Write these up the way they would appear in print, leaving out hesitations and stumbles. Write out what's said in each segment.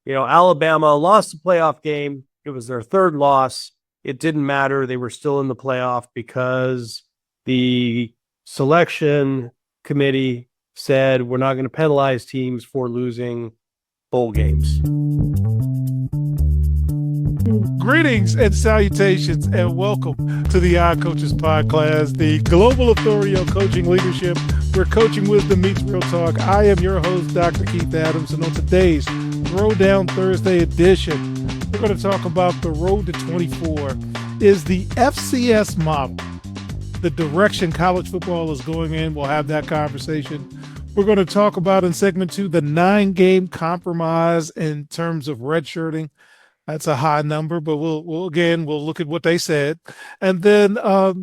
Alabama lost the playoff game. It was their third loss. It didn't matter. They were still in the playoff because the selection committee said we're not going to penalize teams for losing bowl games. Greetings and salutations, and welcome to the iCoaches Podcast, the global authority on coaching leadership, where coaching wisdom meets real talk. I am your host, Dr. Keith Adams, and on today's Throwdown Thursday edition, we're going to talk about the road to 24. Is the FCS model the direction college football is going in? We'll have that conversation. We're going to talk about in segment 2 the 9-game compromise in terms of redshirting. That's a high number, but we'll look at what they said. And then a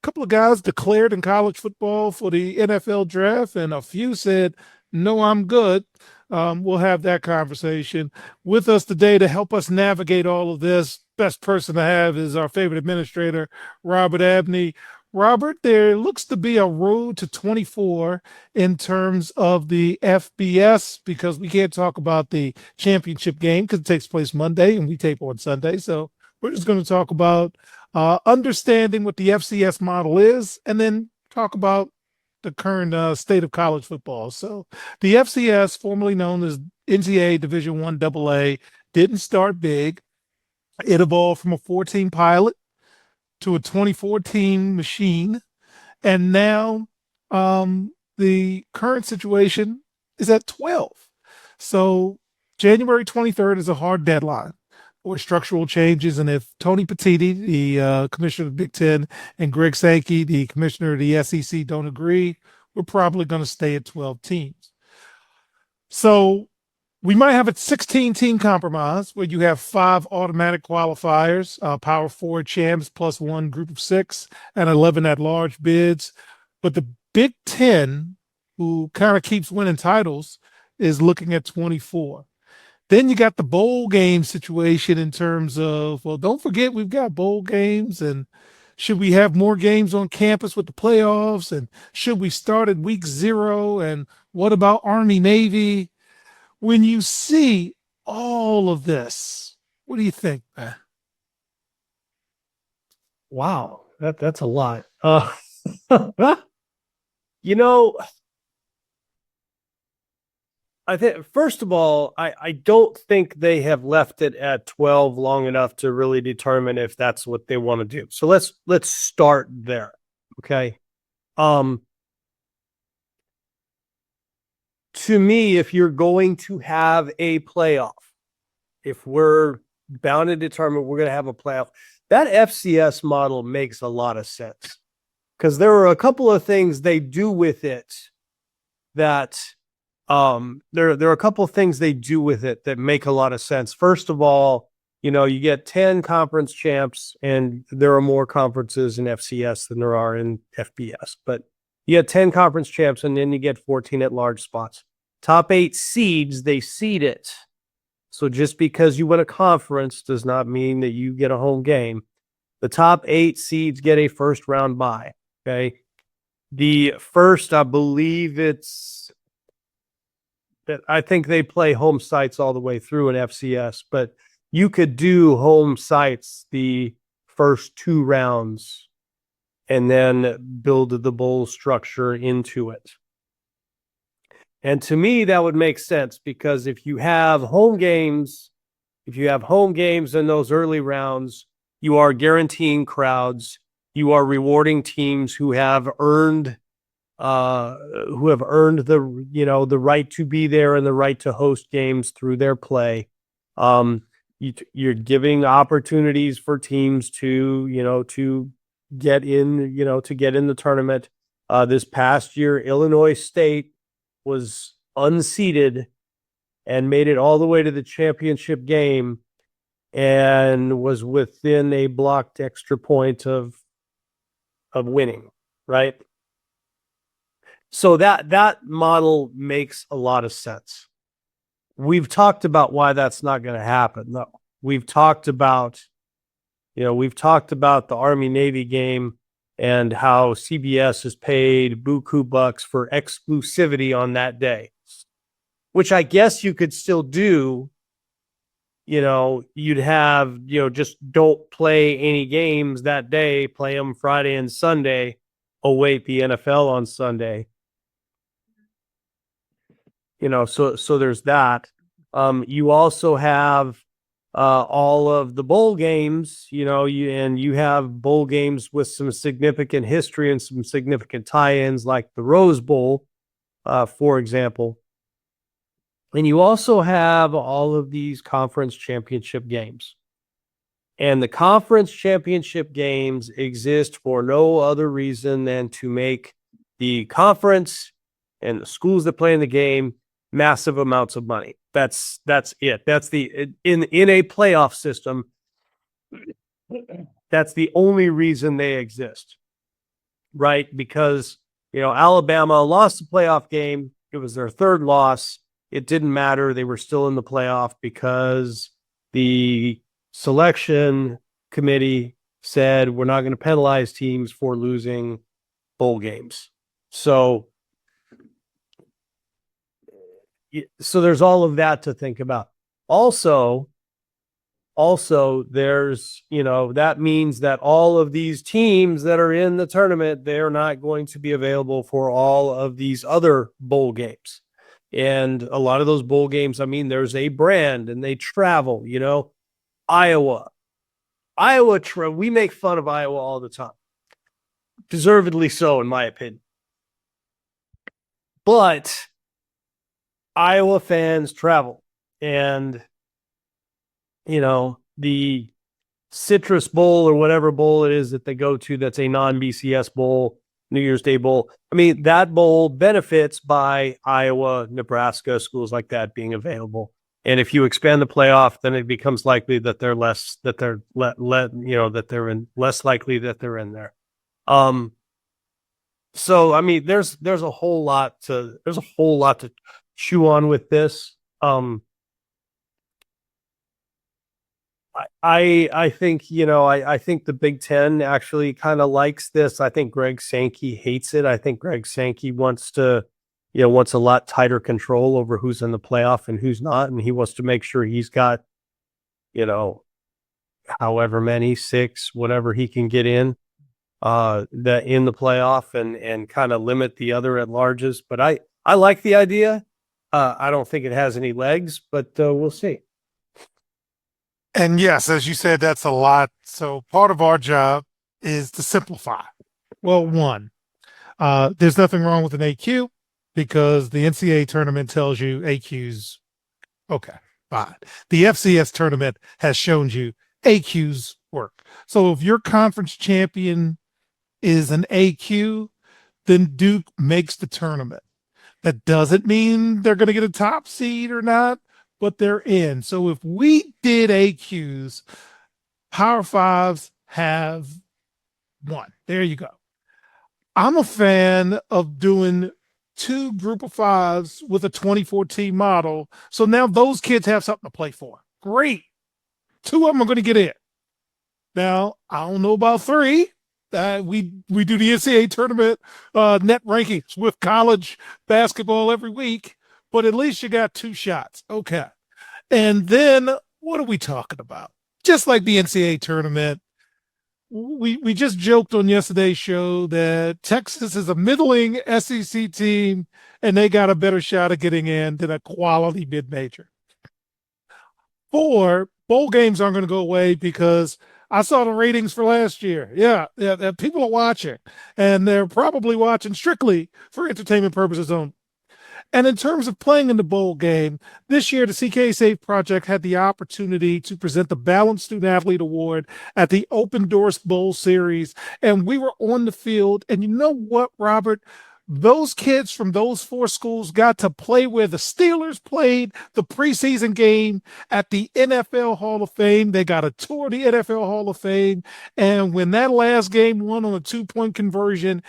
couple of guys declared in college football for the NFL draft, and a few said, no, I'm good. We'll have that conversation. With us today to help us navigate all of this, best person to have is our favorite administrator, Robert Abney. Robert, there looks to be a road to 24 in terms of the FBS, because we can't talk about the championship game because it takes place Monday and we tape on Sunday. So we're just going to talk about understanding what the FCS model is, and then talk about the current state of college football. So the FCS, formerly known as NCAA Division I AA, didn't start big. It evolved from a 14 pilot to a 2014 machine. And now the current situation is at 12. So January 23rd is a hard deadline for structural changes. And if Tony Petitti, the commissioner of the Big Ten, and Greg Sankey, the commissioner of the SEC, don't agree, we're probably going to stay at 12 teams. So we might have a 16-team compromise where you have 5 automatic qualifiers, Power 4 champs plus 1 group of 6, and 11 at-large bids. But the Big Ten, who kind of keeps winning titles, is looking at 24. Then you got the bowl game situation in terms of, well, don't forget we've got bowl games, and should we have more games on campus with the playoffs, and should we start at week 0, and what about Army-Navy? When you see all of this, what do you think, man? Wow, that's a lot. I think, first of all, I don't think they have left it at 12 long enough to really determine if that's what they want to do. So let's start there. Okay. To me, if you're going to have a playoff, if we're bound to determine we're going to have a playoff, that FCS model makes a lot of sense, because there are a couple of things they do with it that there are a couple of things they do with it that make a lot of sense. First of all, you get 10 conference champs, and there are more conferences in FCS than there are in FBS, but you get 10 conference champs, and then you get 14 at-large spots. Top 8 seeds, they seed it. So just because you win a conference does not mean that you get a home game. The top 8 seeds get a first-round bye, okay? The first, I believe I think they play home sites all the way through in FCS, but you could do home sites the first 2 rounds and then build the bowl structure into it. And to me, that would make sense, because if you have home games in those early rounds, you are guaranteeing crowds. You are rewarding teams who have earned the right to be there and the right to host games through their play. You're giving opportunities for teams to get in the tournament. This past year, Illinois State was unseeded and made it all the way to the championship game and was within a blocked extra point of winning, right? So that model makes a lot of sense. We've talked about why that's not going to happen, though. We've talked about the Army-Navy game and how CBS has paid buku bucks for exclusivity on that day, which I guess you could still do you'd have, just don't play any games that day, play them Friday and Sunday, await the NFL on Sunday. So there's that. You also have all of the bowl games, you have bowl games with some significant history and some significant tie-ins, like the Rose Bowl, for example. And you also have all of these conference championship games. And the conference championship games exist for no other reason than to make the conference and the schools that play in the game massive amounts of money. That's it. That's in a playoff system. That's the only reason they exist, right? Because, Alabama lost the playoff game. It was their third loss. It didn't matter. They were still in the playoff because the selection committee said we're not going to penalize teams for losing bowl games. So there's all of that to think about. Also there's, that means that all of these teams that are in the tournament, they're not going to be available for all of these other bowl games. And a lot of those bowl games, there's a brand and they travel, Iowa, we make fun of Iowa all the time. Deservedly so, in my opinion. But Iowa fans travel, and the Citrus Bowl or whatever bowl it is that they go to, that's a non-BCS bowl, New Year's Day Bowl. That bowl benefits by Iowa, Nebraska, schools like that being available. And if you expand the playoff, then it becomes likely that they're less likely that they're in there. So there's a whole lot to chew on with this. I think, I think the Big Ten actually kind of likes this. I think Greg Sankey hates it. I think Greg Sankey wants a lot tighter control over who's in the playoff and who's not. And he wants to make sure he's got, however many, 6, whatever he can get in the playoff and kind of limit the other at larges. But I like the idea. I don't think it has any legs, but we'll see. And yes, as you said, that's a lot. So part of our job is to simplify. Well, one, there's nothing wrong with an AQ because the NCAA tournament tells you AQs. Okay, fine. The FCS tournament has shown you AQs work. So if your conference champion is an AQ, then Duke makes the tournament. That doesn't mean they're going to get a top seed or not, but they're in. So if we did AQs, Power Fives have one. There you go. I'm a fan of doing 2 group of 5s with a 2014 model. So now those kids have something to play for. Great. 2 of them are going to get in. Now, I don't know about 3. We do the NCAA tournament net rankings with college basketball every week, but at least you got 2 shots. Okay. And then what are we talking about? Just like the NCAA tournament, we just joked on yesterday's show that Texas is a middling SEC team and they got a better shot of getting in than a quality mid-major. 4, bowl games aren't going to go away because I saw the ratings for last year. Yeah, people are watching, and they're probably watching strictly for entertainment purposes only. And in terms of playing in the bowl game, this year the CK Safe Project had the opportunity to present the Balanced Student Athlete Award at the Open Doors Bowl Series, and we were on the field. And you know what, Robert? Those kids from those 4 schools got to play where the Steelers played the preseason game at the NFL Hall of Fame. They got a tour of the NFL Hall of Fame. And when that last game won on a 2-point conversion,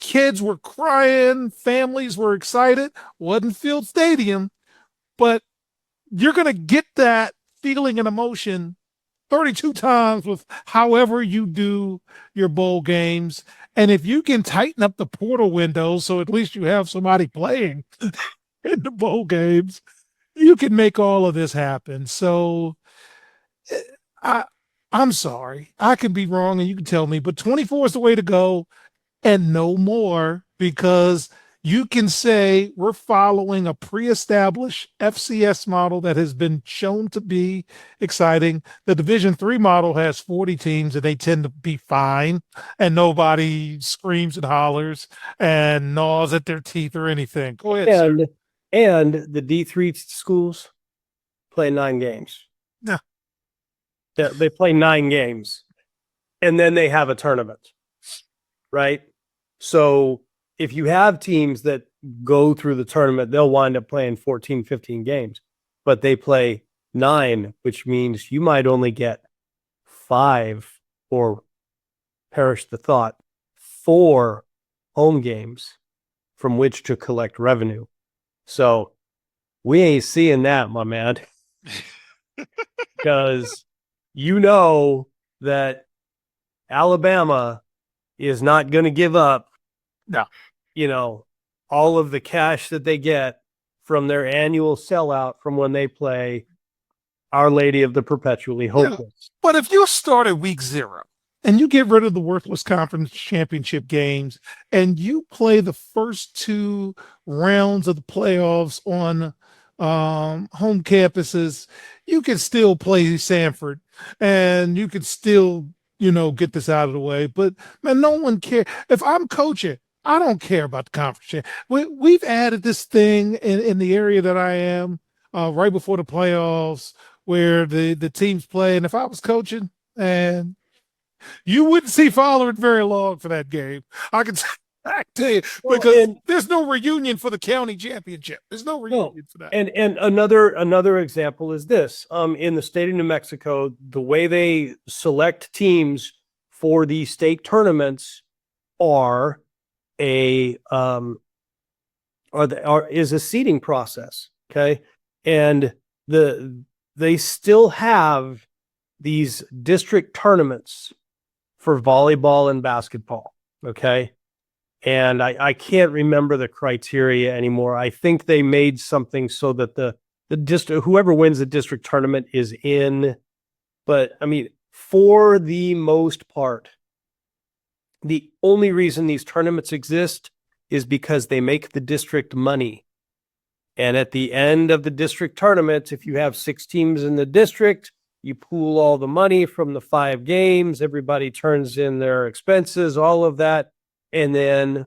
kids were crying, families were excited. Wasn't Field Stadium, but you're going to get that feeling and emotion 32 times with however you do your bowl games. And if you can tighten up the portal window so at least you have somebody playing in the bowl games, you can make all of this happen. So I I'm sorry. I can be wrong and you can tell me, but 24 is the way to go and no more, because you can say we're following a pre-established FCS model that has been shown to be exciting. The Division III model has 40 teams and they tend to be fine, and nobody screams and hollers and gnaws at their teeth or anything. Go ahead, sir. And the D3 schools play 9 games. Yeah. They play 9 games and then they have a tournament, right? So if you have teams that go through the tournament, they'll wind up playing 14, 15 games, but they play 9, which means you might only get 5, or perish the thought, 4 home games from which to collect revenue. So we ain't seeing that, my man, because you know that Alabama is not going to give up, all of the cash that they get from their annual sellout from when they play Our Lady of the Perpetually Hopeless. But if you start at week 0 and you get rid of the worthless conference championship games and you play the first 2 rounds of the playoffs on home campuses, you can still play Sanford and you can still, get this out of the way. But man, no one cares. If I'm coaching, I don't care about the conference. We've added this thing in the area that I am right before the playoffs where the teams play. And if I was coaching, and you wouldn't see following very long for that game. I can tell you, because there's no reunion for the county championship. There's no reunion for that. And another example is this. In the state of New Mexico, the way they select teams for the state tournaments is a seeding process. Okay. And they still have these district tournaments for volleyball and basketball. Okay. And I can't remember the criteria anymore. I think they made something so that the district, whoever wins the district tournament is in. But I mean, for the most part, the only reason these tournaments exist is because they make the district money. And at the end of the district tournament, if you have 6 teams in the district, you pool all the money from the 5 games, everybody turns in their expenses, all of that. And then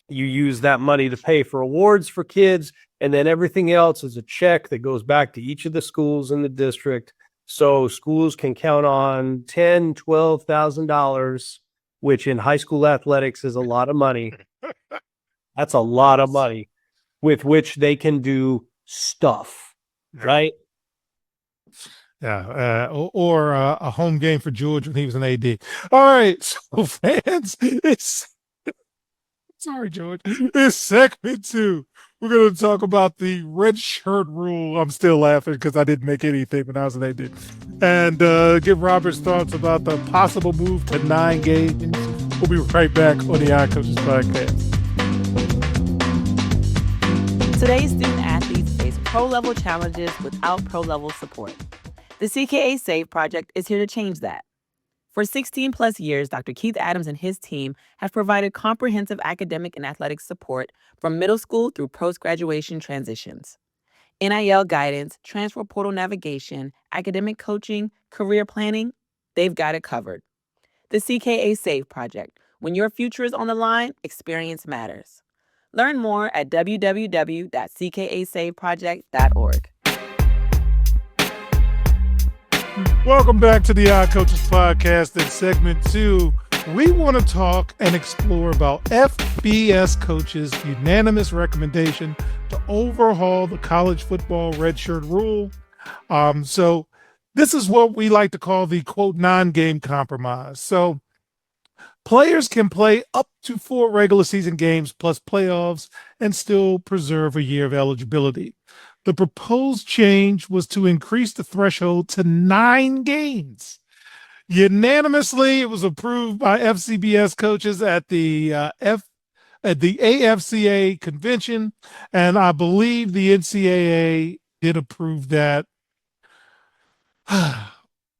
you use that money to pay for awards for kids. And then everything else is a check that goes back to each of the schools in the district. So schools can count on $10,000, $12,000, which in high school athletics is a lot of money. That's a lot of money with which they can do stuff, right? Yeah, or a home game for George when he was an AD. All right, so fans, sorry, George. It's segment 2. We're going to talk about the redshirt rule. I'm still laughing because I didn't make anything when I was an AD. And give Robert's thoughts about the possible move to 9 games. We'll be right back on the iCoaches Podcast. Today's student athletes face pro-level challenges without pro-level support. The CKA SAVE project is here to change that. For 16 plus years, Dr. Keith Adams and his team have provided comprehensive academic and athletic support from middle school through post-graduation transitions. NIL guidance, transfer portal navigation, academic coaching, career planning, they've got it covered. The CKA SAVE project. When your future is on the line, experience matters. Learn more at www.ckasaveproject.org. Welcome back to the iCoaches Podcast. In segment 2, we want to talk and explore about FBS coaches' unanimous recommendation to overhaul the college football redshirt rule. So this is what we like to call the, quote, non-game compromise. So players can play up to 4 regular season games plus playoffs and still preserve a year of eligibility. The proposed change was to increase the threshold to 9 games. Unanimously, it was approved by FCBS coaches at the at the AFCA convention, and I believe the NCAA did approve that.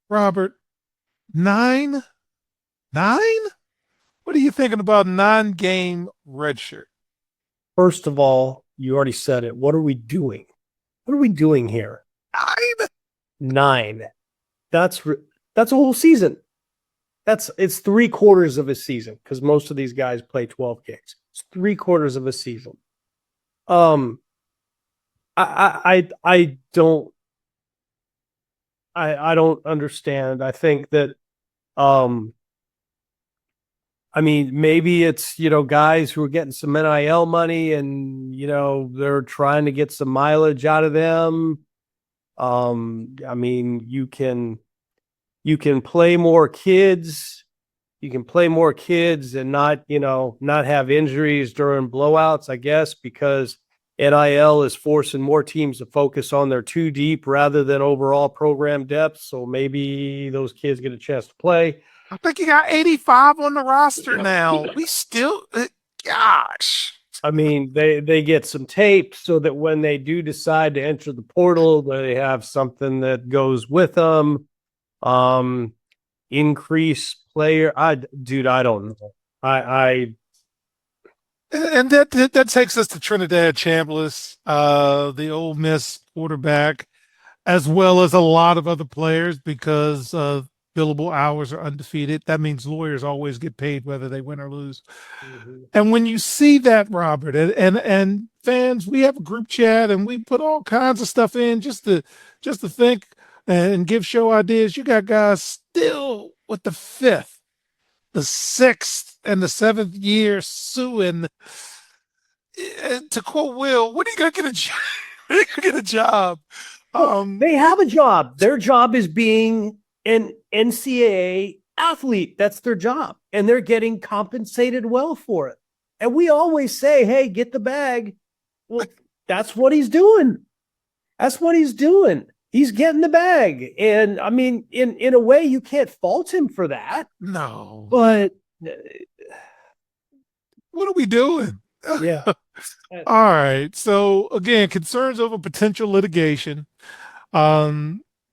Robert, nine? What are you thinking about 9-game redshirt? First of all, you already said it. What are we doing? What are we doing here? 9? 9. That's a whole season. It's 3/4 of a season because most of these guys play 12 games. It's 3/4 of a season. I don't understand. I think that I mean, maybe it's, guys who are getting some NIL money and, they're trying to get some mileage out of them. I mean, you can play more kids. You can play more kids and not have injuries during blowouts, I guess, because NIL is forcing more teams to focus on their 2 deep rather than overall program depth. So maybe those kids get a chance to play. I think you got 85 on the roster now. We still, gosh. I mean, they get some tape so that when they do decide to enter the portal, they have something that goes with them. Increase player. I don't know. And that takes us to Trinidad Chambliss, the Ole Miss quarterback, as well as a lot of other players because billable hours are undefeated. That means lawyers always get paid whether they win or lose. Mm-hmm. And when you see that, Robert, and fans, we have a group chat and we put all kinds of stuff in just to think and give show ideas. You got guys still with the 5th, the 6th, and the 7th year suing. And to quote Will, when are you gonna get a job? When are you gonna get a job? They have a job. Their job is being an NCAA athlete. That's their job. And they're getting compensated well for it. And we always say, hey, get the bag. Well, that's what he's doing. That's what he's doing. He's getting the bag. And I mean, in a way, you can't fault him for that. No. But what are we doing? Yeah. All right. So again, concerns over potential litigation.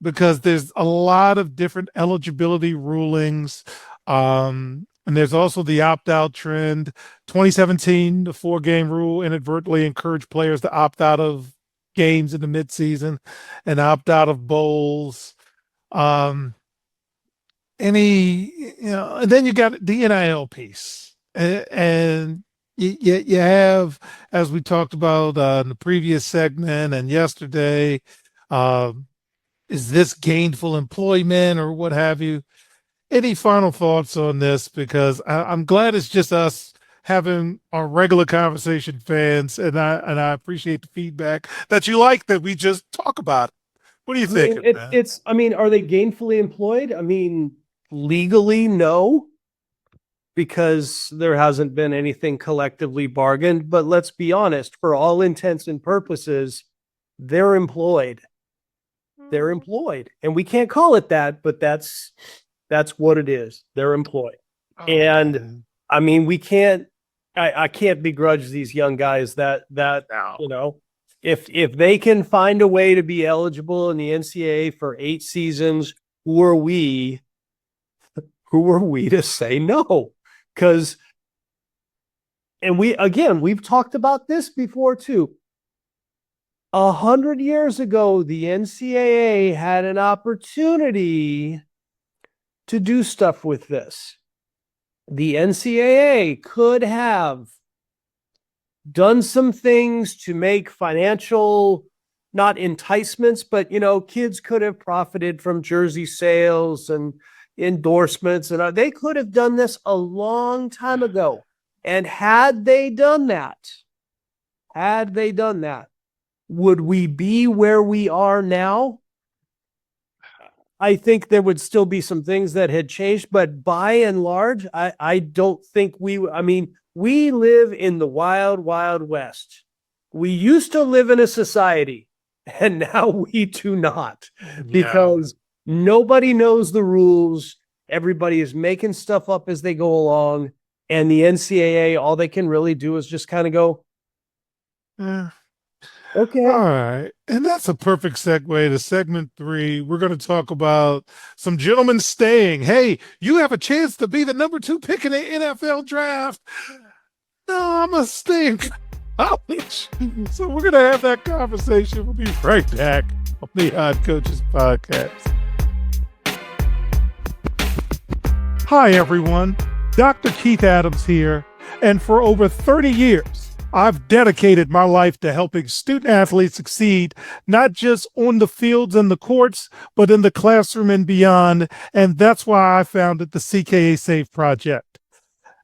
Because there's a lot of different eligibility rulings. And there's also the opt-out trend. 2017, the 4-game rule inadvertently encouraged players to opt out of games in the midseason and opt out of bowls. And then you got the NIL piece. And you have, as we talked about in the previous segment and yesterday, is this gainful employment or what have you? Any final thoughts on this? Because I'm glad it's just us having our regular conversation, fans, and I appreciate the feedback that you like that we just talk about it. What do you think? I mean, are they gainfully employed? I mean, legally, no, because there hasn't been anything collectively bargained. But let's be honest, for all intents and purposes, they're employed. They're employed, and we can't call it that, but that's what it is. They're employed. Oh, and man. I mean, I can't begrudge these young guys that No. if they can find a way to be eligible in the NCAA for 8 seasons, who are we to say no? Because, and we've talked about this before too. 100 years ago, the NCAA had an opportunity to do stuff with this. The NCAA could have done some things to make financial, not enticements, but, kids could have profited from jersey sales and endorsements. And they could have done this a long time ago. And had they done that, would we be where we are now? I think there would still be some things that had changed, but by and large, I don't think we live in the wild, wild west. We used to live in a society, and now we do not, because nobody knows the rules. Everybody is making stuff up as they go along. And the NCAA, all they can really do is just kind of go, Yeah. okay. All right. And that's a perfect segue to segment 3. We're going to talk about some gentlemen staying. Hey, you have a chance to be the number 2 pick in the NFL draft. No, I'm going to stay in college. So we're going to have that conversation. We'll be right back on the Odd Coaches Podcast. Hi, everyone. Dr. Keith Adams here. And for over 30 years, I've dedicated my life to helping student athletes succeed, not just on the fields and the courts, but in the classroom and beyond. And that's why I founded the CKA Save Project.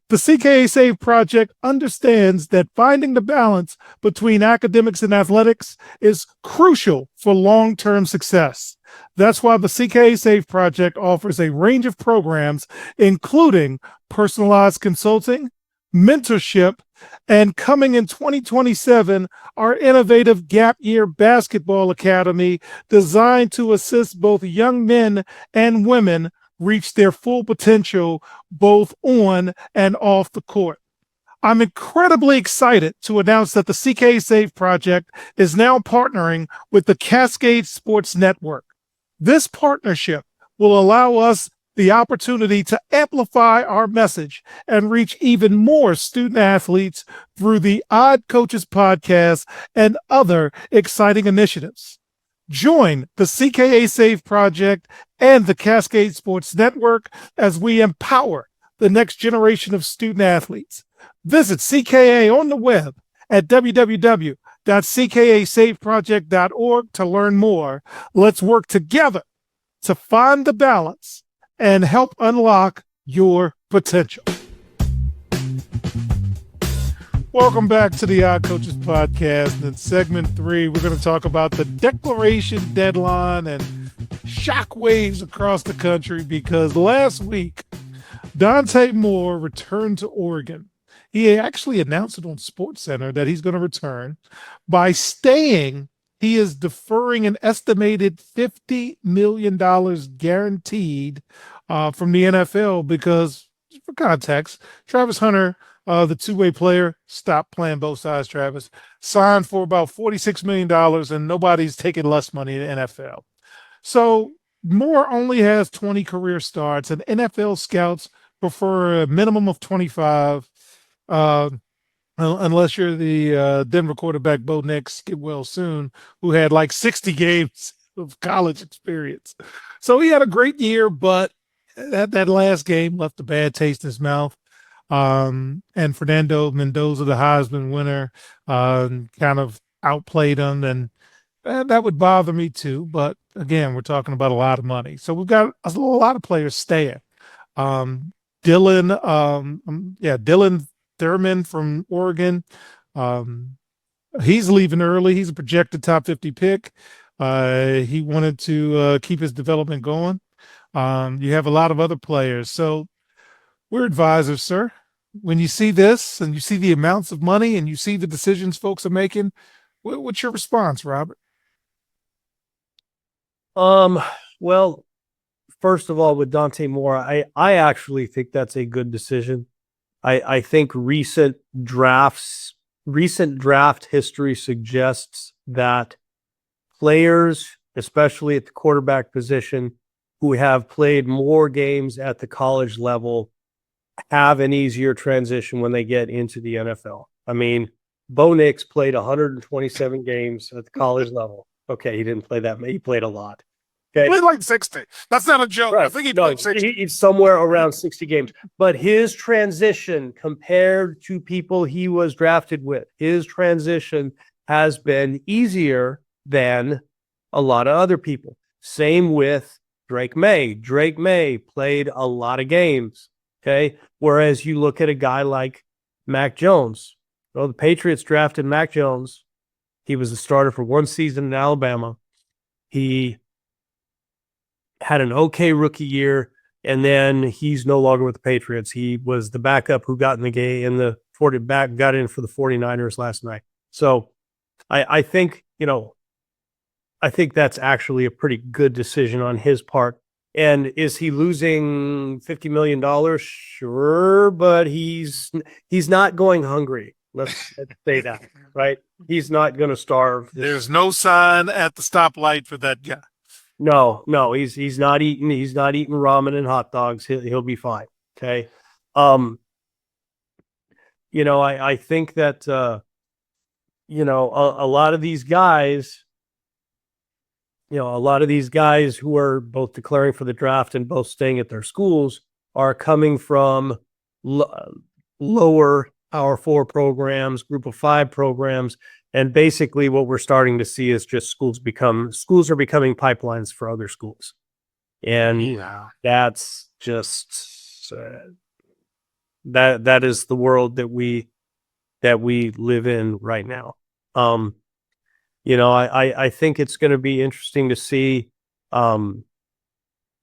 The CKA Save Project understands that finding the balance between academics and athletics is crucial for long-term success. That's why the CKA Save Project offers a range of programs, including personalized consulting, mentorship, and coming in 2027, our innovative Gap Year Basketball Academy designed to assist both young men and women reach their full potential both on and off the court. I'm incredibly excited to announce that the CK Save Project is now partnering with the Cascade Sports Network. This partnership will allow us the opportunity to amplify our message and reach even more student athletes through the Odd Coaches Podcast and other exciting initiatives. Join the CKA Save Project and the Cascade Sports Network as we empower the next generation of student athletes. Visit CKA on the web at www.ckasaveproject.org to learn more. Let's work together to find the balance and help unlock your potential. Welcome back to the Odd Coaches Podcast. And in segment 3, we're going to talk about the declaration deadline and shockwaves across the country because last week, Dante Moore returned to Oregon. He actually announced it on SportsCenter that he's going to return. By staying, he is deferring an estimated $50 million guaranteed from the NFL because, for context, Travis Hunter, the two-way player, stopped playing both sides, Travis, signed for about $46 million, and nobody's taking less money in the NFL. So Moore only has 20 career starts, and NFL scouts prefer a minimum of 25. Unless you're the Denver quarterback, Bo Nix, get well soon, who had like 60 games of college experience. So he had a great year, but that last game left a bad taste in his mouth. And Fernando Mendoza, the Heisman winner, kind of outplayed him, and that would bother me too. But again, we're talking about a lot of money. So we've got a lot of players staying. Dylan Thurman from Oregon. He's leaving early. He's a projected top 50 pick. He wanted to keep his development going. You have a lot of other players. So we're advisors, sir. When you see this and you see the amounts of money and you see the decisions folks are making, what's your response, Robert? Well, first of all, with Dante Moore, I actually think that's a good decision. I think recent draft history suggests that players, especially at the quarterback position, who have played more games at the college level, have an easier transition when they get into the NFL. I mean, Bo Nix played 127 games at the college level. Okay, he didn't play that many. He played a lot. Okay. He played like 60. That's not a joke. Right. I think he played 60. He's somewhere around 60 games. But his transition compared to people he was drafted with, his transition has been easier than a lot of other people. Same with Drake May. Drake May played a lot of games. Okay. Whereas you look at a guy like Mac Jones. Well, the Patriots drafted Mac Jones. He was the starter for one season in Alabama. He had an okay rookie year, and then he's no longer with the Patriots. He was the backup who got in the game got in for the 49ers last night. So I think that's actually a pretty good decision on his part And is he losing $50 million? Sure, but he's not going hungry. Let's say that, right? He's not going to starve. There's no sign at the stoplight for that guy. No, he's not eating ramen and hot dogs. He'll be fine. Okay. I think that a lot of these guys, a lot of these guys who are both declaring for the draft and both staying at their schools are coming from lower Power 4 programs, Group of 5 programs, and basically what we're starting to see is just schools are becoming pipelines for other schools, and that's just that is the world that we live in right now. I think it's going to be interesting to see.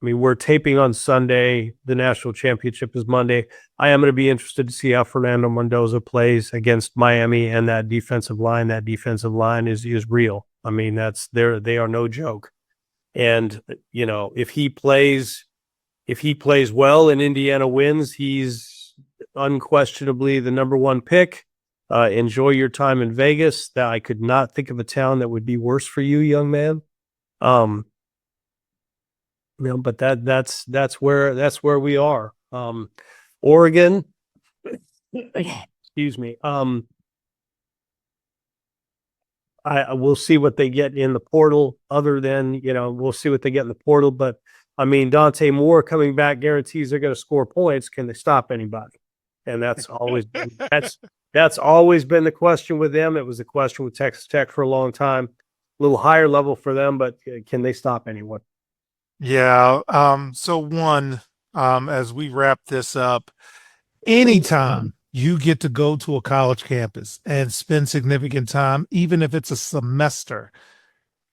We're taping on Sunday. The national championship is Monday. I am going to be interested to see how Fernando Mendoza plays against Miami and that defensive line. That defensive line is real. They are no joke. And, if he plays well and Indiana wins, he's unquestionably the number one pick. Enjoy your time in Vegas. That I could not think of a town that would be worse for you, young man. But that's where we are. Oregon, excuse me. I will see what they get in the portal. We'll see what they get in the portal. But Dante Moore coming back guarantees they're going to score points. Can they stop anybody? And that's always that's always been the question with them. It was a question with Texas Tech for a long time. A little higher level for them, but can they stop anyone? Yeah. As we wrap this up, anytime you get to go to a college campus and spend significant time, even if it's a semester,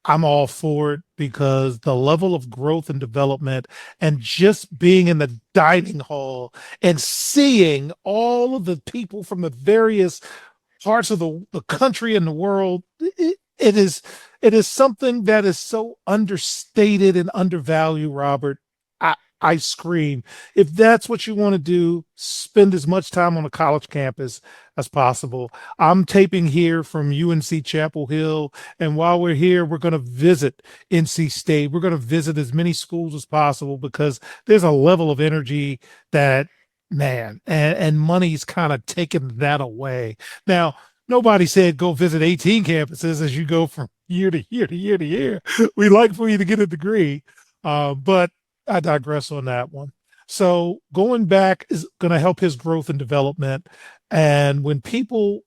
I'm all for it, because the level of growth and development and just being in the dining hall and seeing all of the people from the various parts of the country and the world, it is something that is so understated and undervalued, Robert. I scream. If that's what you want to do, spend as much time on a college campus as possible. I'm taping here from UNC Chapel Hill, and while we're here, we're going to visit NC State. We're going to visit as many schools as possible, because there's a level of energy that, man, and money's kind of taken that away. Now, nobody said go visit 18 campuses as you go from year to year to year to year. We like for you to get a degree, but I digress on that one. So going back is going to help his growth and development. And when people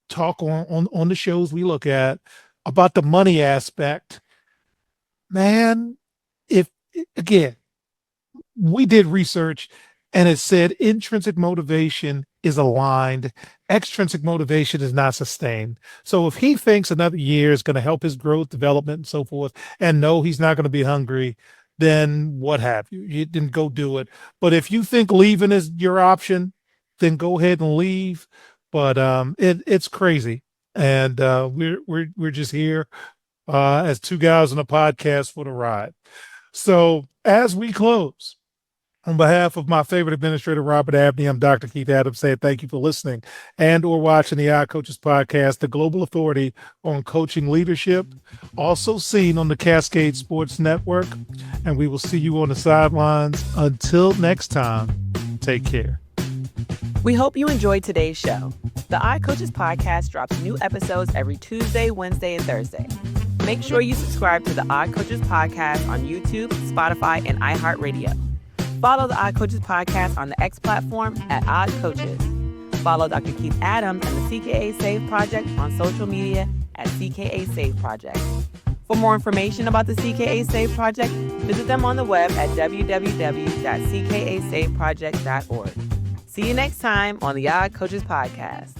talk on the shows we look at about the money aspect, man, again, we did research and it said intrinsic motivation is aligned. Extrinsic motivation is not sustained. So if he thinks another year is going to help his growth, development, and so forth, and no, he's not going to be hungry, then what have you? You didn't go do it. But if you think leaving is your option, then go ahead and leave. But it's crazy, and we're just here as two guys on a podcast for the ride. So as we close, on behalf of my favorite administrator, Robert Abney, I'm Dr. Keith Adams, saying thank you for listening and or watching the iCoaches podcast, the global authority on coaching leadership, also seen on the Cascade Sports Network. And we will see you on the sidelines. Until next time, take care. We hope you enjoyed today's show. The iCoaches podcast drops new episodes every Tuesday, Wednesday, and Thursday. Make sure you subscribe to the iCoaches podcast on YouTube, Spotify, and iHeartRadio. Follow the iCoaches podcast on the X platform at iCoaches. Follow Dr. Keith Adams and the CKA Save Project on social media at CKA Save Project. For more information about the CKA Save Project, visit them on the web at www.ckasaveproject.org. See you next time on the iCoaches podcast.